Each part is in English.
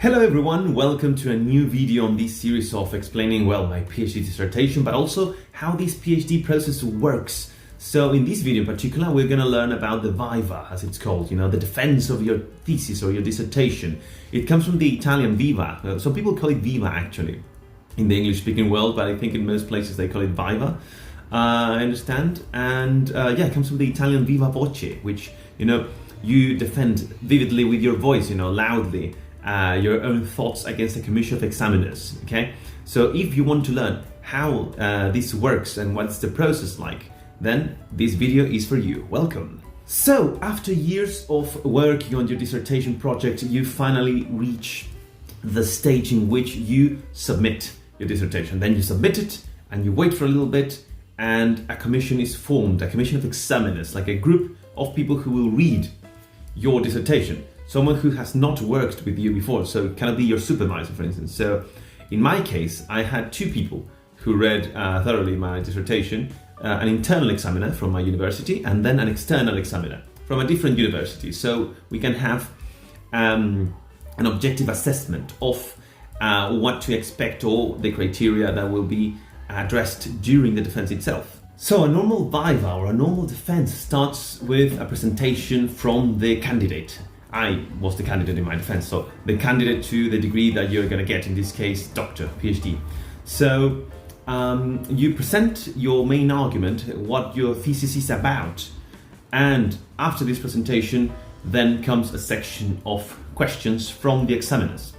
Hello everyone, welcome to a new video on this series of explaining, my PhD dissertation, but also how this PhD process works. So in this video in particular, we're going to learn about the Viva, as it's called, the defense of your thesis or your dissertation. It comes from the Italian Viva. Some people call it Viva actually in the English-speaking world, but I think in most places they call it Viva. I understand. And it comes from the Italian Viva Voce, which, you defend vividly with your voice, loudly. Your own thoughts against a commission of examiners, okay? So if you want to learn how this works and what's the process like, then this video is for you. Welcome. So after years of working on your dissertation project, you finally reach the stage in which you submit your dissertation. Then you submit it and you wait for a little bit and a commission is formed, a commission of examiners, like a group of people who will read your dissertation. Someone who has not worked with you before, so it cannot be your supervisor, for instance. So in my case, I had two people who read thoroughly my dissertation, an internal examiner from my university and then an external examiner from a different university. So we can have an objective assessment of what to expect or the criteria that will be addressed during the defense itself. So a normal Viva or a normal defense starts with a presentation from the candidate. I was the candidate in my defense, so the candidate to the degree that you're going to get, in this case, doctor, PhD. So you present your main argument, what your thesis is about, and after this presentation, then comes a section of questions from the examiners.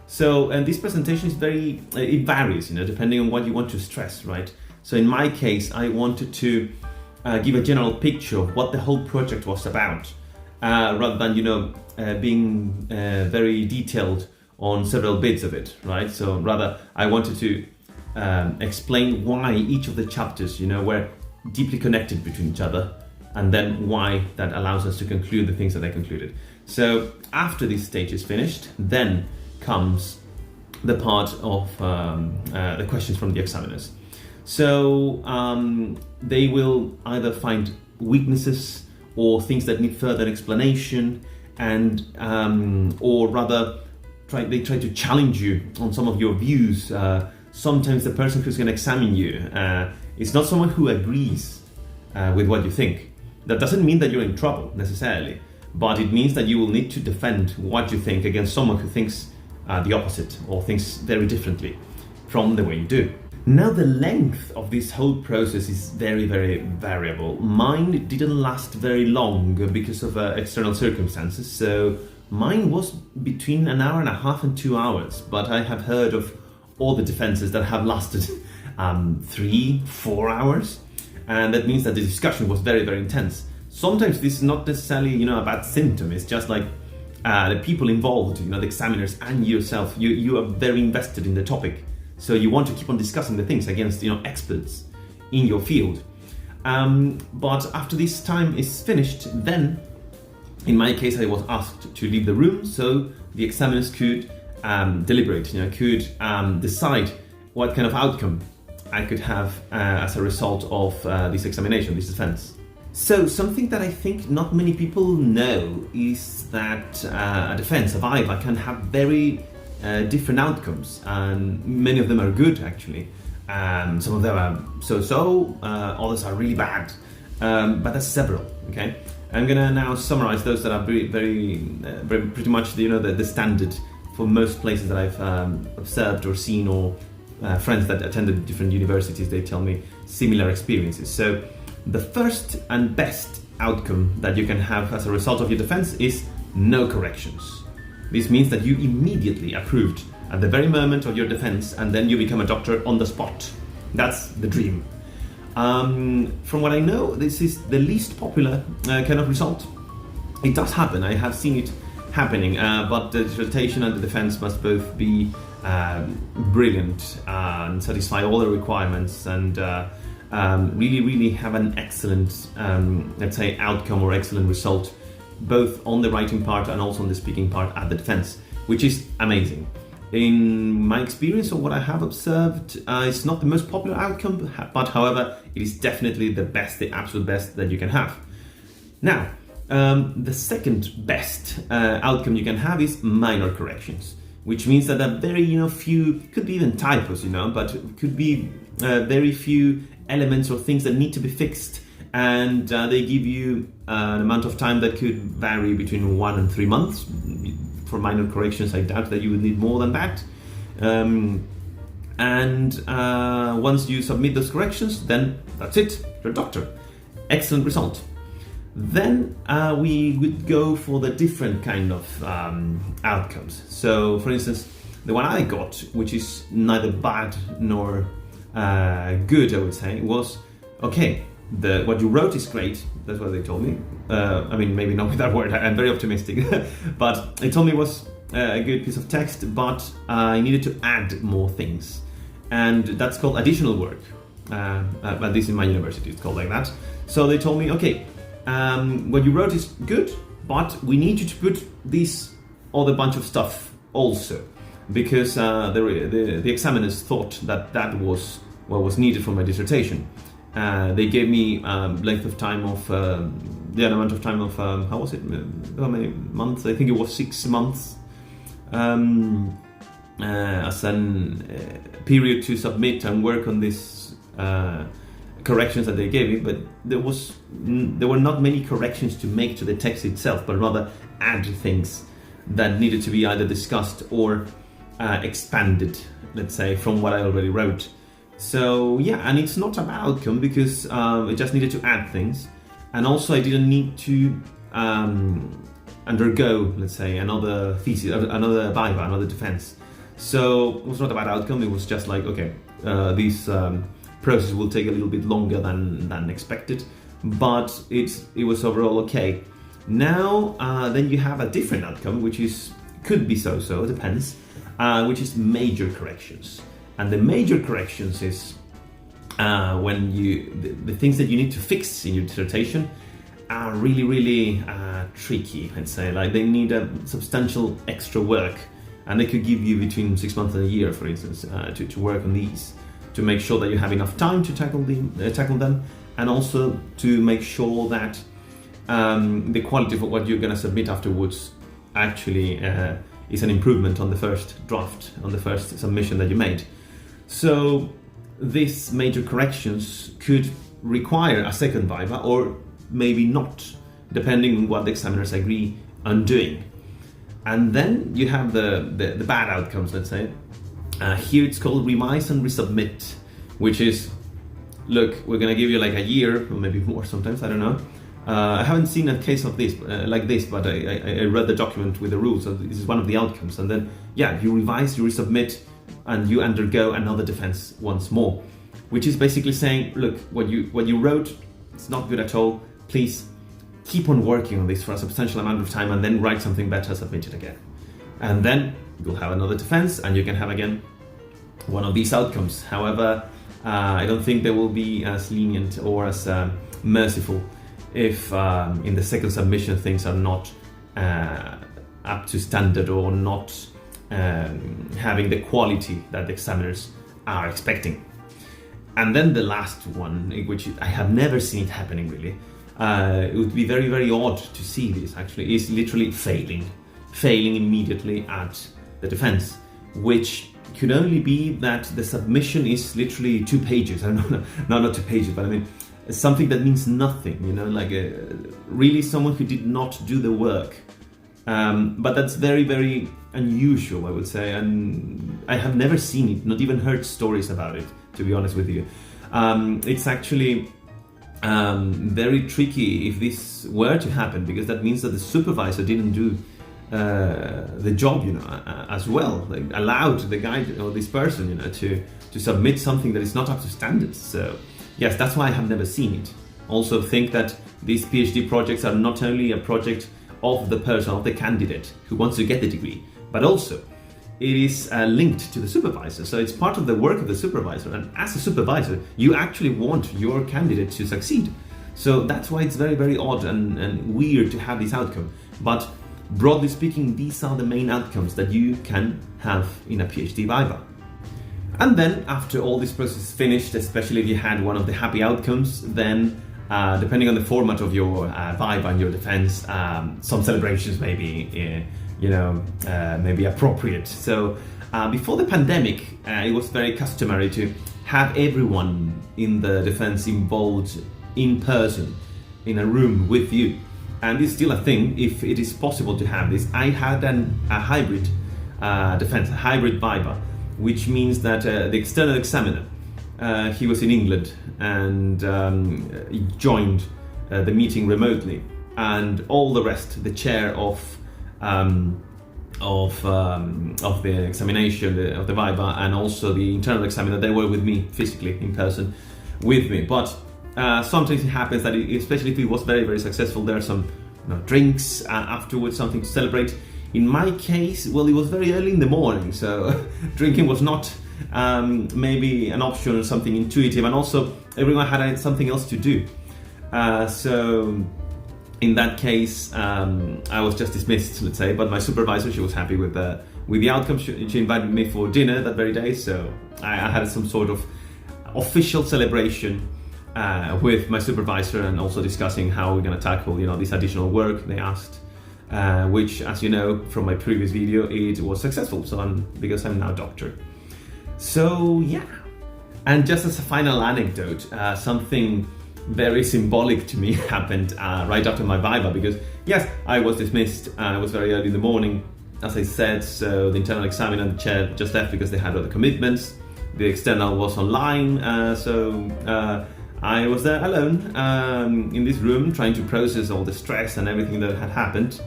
So, and this presentation is it varies, depending on what you want to stress, right? So in my case, I wanted to give a general picture of what the whole project was about. Rather than, being very detailed on several bits of it, right? So rather, I wanted to explain why each of the chapters, were deeply connected between each other, and then why that allows us to conclude the things that I concluded. So after this stage is finished, then comes the part of the questions from the examiners. So they will either find weaknesses or things that need further explanation, and or rather they try to challenge you on some of your views. Sometimes the person who's going to examine you is not someone who agrees with what you think. That doesn't mean that you're in trouble necessarily, but it means that you will need to defend what you think against someone who thinks the opposite or thinks very differently from the way you do. Now, the length of this whole process is very, very variable. Mine didn't last very long because of external circumstances. So mine was between an hour and a half and 2 hours. But I have heard of all the defenses that have lasted 3-4 hours. And that means that the discussion was very, very intense. Sometimes this is not necessarily, a bad symptom. It's just like the people involved, the examiners and yourself, you are very invested in the topic. So you want to keep on discussing the things against, experts in your field. But after this time is finished, then, in my case, I was asked to leave the room so the examiners could deliberate, could decide what kind of outcome I could have as a result of this examination, this defense. So something that I think not many people know is that a defense, a Viva, can have very different outcomes, and many of them are good actually. Some of them are so-so, others are really bad, but there's several. Okay, I'm gonna now summarize those that are very pretty much the standard for most places that I've observed or seen, or friends that attended different universities. They tell me similar experiences. So the first and best outcome that you can have as a result of your defense is no corrections. This means that you immediately approved at the very moment of your defense, and then you become a doctor on the spot. That's the dream. From what I know, this is the least popular kind of result. It does happen. I have seen it happening, but the dissertation and the defense must both be brilliant and satisfy all the requirements, and really have an excellent, let's say, outcome or excellent result, both on the writing part and also on the speaking part at the defense, which is amazing. In my experience, or what I have observed, it's not the most popular outcome, but however, it is definitely the best, the absolute best that you can have. Now, The second best outcome you can have is minor corrections. which means that a very few, could be even typos, but could be very few elements or things that need to be fixed, and they give you an amount of time that could vary between 1 and 3 months. For minor corrections, I doubt that you would need more than that. Once you submit those corrections, then that's it, you're a doctor. Excellent result. Then we would go for the different kind of outcomes. So, for instance, the one I got, which is neither bad nor good, I would say, was, okay, what you wrote is great. That's what they told me. I mean, maybe not with that word. I'm very optimistic. But they told me it was a good piece of text, but I needed to add more things. And that's called additional work. At least in my university, it's called like that. So they told me, okay, what you wrote is good, but we need you to put this other bunch of stuff also, because the examiners thought that was what was needed for my dissertation. They gave me length of time of the amount of time of how was it? How many months? I think it was 6 months as an period to submit and work on this corrections that they gave me. But there were not many corrections to make to the text itself, but rather add things that needed to be either discussed or expanded, let's say, from what I already wrote. So yeah, and it's not a bad outcome because it just needed to add things, and also I didn't need to undergo, let's say, another thesis, another Viva, another defense. So it was not a bad outcome. It was just like, okay, this process will take a little bit longer than expected, but it was overall okay. Now then you have a different outcome, which could be so, it depends, which is major corrections. And the major corrections is when the things that you need to fix in your dissertation are really, really tricky, I'd say. Like, they need a substantial extra work, and they could give you between 6 months and a year, for instance, to work on these, to make sure that you have enough time to tackle them, and also to make sure that the quality of what you're going to submit afterwards actually is an improvement on the first draft, on the first submission that you made. So these major corrections could require a second Viva, or maybe not, depending on what the examiners agree on doing. And then you have the bad outcomes, let's say. Here it's called revise and resubmit, which is, look, we're going to give you like a year, or maybe more sometimes, I don't know. I haven't seen a case of this like this, but I read the document with the rules, so this is one of the outcomes. And then, yeah, you revise, you resubmit, and you undergo another defense once more, which is basically saying, look, what you wrote, it's not good at all. Please keep on working on this for a substantial amount of time, and then write something better, submit it again. And then you'll have another defense, and you can have again one of these outcomes. However, I don't think they will be as lenient or as merciful if in the second submission things are not up to standard, or not having the quality that the examiners are expecting. And then the last one, which I have never seen it happening really, it would be very, very odd to see this actually, is literally failing immediately at the defense, which could only be that the submission is literally 2 pages. I don't know, not 2 pages, but I mean something that means nothing, like really someone who did not do the work. But that's very, very unusual, I would say, and I have never seen it, not even heard stories about it, to be honest with you. It's actually very tricky if this were to happen, because that means that the supervisor didn't do the job, as well. Like, allowed the guy or this person, to submit something that is not up to standards. So yes, that's why I have never seen it. Also think that these PhD projects are not only a project of the person, of the candidate who wants to get the degree, but also it is linked to the supervisor. So it's part of the work of the supervisor, and as a supervisor you actually want your candidate to succeed. So that's why it's very, very odd and weird to have this outcome. But broadly speaking, these are the main outcomes that you can have in a PhD Viva. And then after all this process is finished, especially if you had one of the happy outcomes, then depending on the format of your Viva and your defense, some celebrations maybe maybe appropriate. So before the pandemic, it was very customary to have everyone in the defense involved in person in a room with you, and it's still a thing if it is possible to have this. I had a hybrid defense, a hybrid Viva, which means that the external examiner, he was in England and he joined the meeting remotely, and all the rest, the chair of the examination of the Viva and also the internal examiner, they were with me physically in person with me. But sometimes it happens that, especially if it was very, very successful, there are some drinks afterwards, something to celebrate. In my case, well, it was very early in the morning, so drinking was not maybe an option or something intuitive, and also everyone had something else to do. So in that case, I was just dismissed, let's say, but my supervisor, she was happy with the outcome. She invited me for dinner that very day, so I had some sort of official celebration with my supervisor, and also discussing how we're going to tackle, this additional work they asked, which, as you know from my previous video, it was successful. So because I'm now a doctor. So yeah, and just as a final anecdote, something very symbolic to me happened right after my Viva, because yes, I was dismissed. It was very early in the morning, as I said, so the internal examiner and the chair just left because they had other commitments. The external was online, so I was there alone in this room trying to process all the stress and everything that had happened.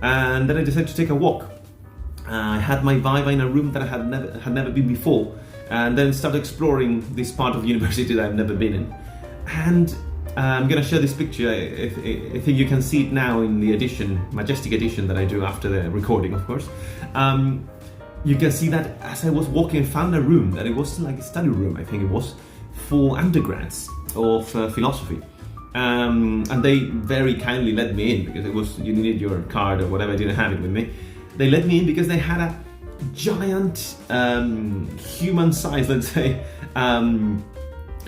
And then I decided to take a walk. I had my Viva in a room that I had never been before, and then started exploring this part of university that I've never been in. And I'm gonna show this picture. I think you can see it now in the majestic edition that I do after the recording, of course. You can see that as I was walking, I found a room that it was like a study room, I think it was, for undergrads of philosophy. And they very kindly let me in, because you needed your card or whatever. I didn't have it with me. They let me in because they had a giant human size, let's say,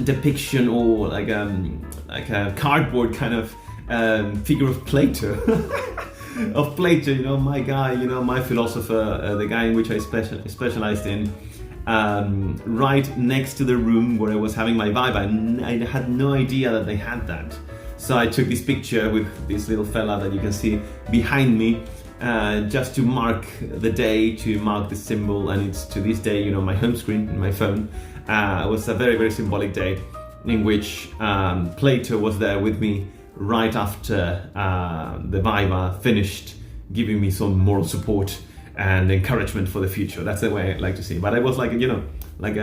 depiction, or like a cardboard kind of figure of Plato. Of Plato, my guy, my philosopher, the guy in which I specialized in, right next to the room where I was having my Viva. And I had no idea that they had that. So I took this picture with this little fella that you can see behind me, just to mark the day, to mark the symbol. And it's to this day, my home screen in my phone. It was a very, very symbolic day in which Plato was there with me right after the Viva finished, giving me some moral support and encouragement for the future. That's the way I like to see it. But I was like, like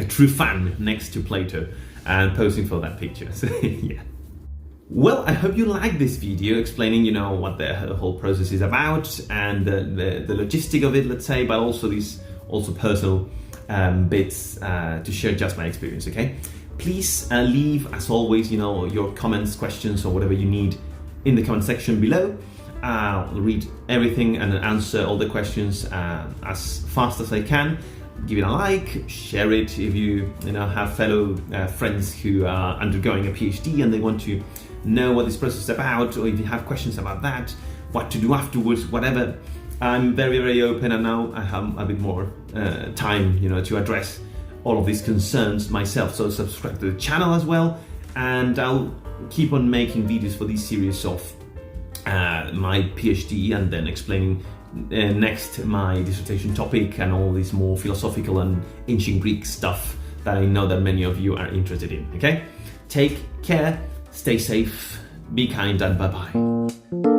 a true fan next to Plato and posing for that picture. So yeah. Well, I hope you liked this video explaining, what the whole process is about, and the logistic of it, let's say, but also these personal bits to share just my experience. Okay, please leave, as always, your comments, questions, or whatever you need in the comment section below. I'll read everything and answer all the questions as fast as I can. Give it a like, share it if you have fellow friends who are undergoing a PhD and they want to know what this process is about, or if you have questions about that, what to do afterwards, whatever. I'm very, very open, and now I have a bit more time, to address all of these concerns myself. So subscribe to the channel as well, and I'll keep on making videos for this series of my PhD, and then explaining next my dissertation topic and all this more philosophical and ancient Greek stuff that I know that many of you are interested in. Okay, take care, stay safe, be kind, and bye-bye.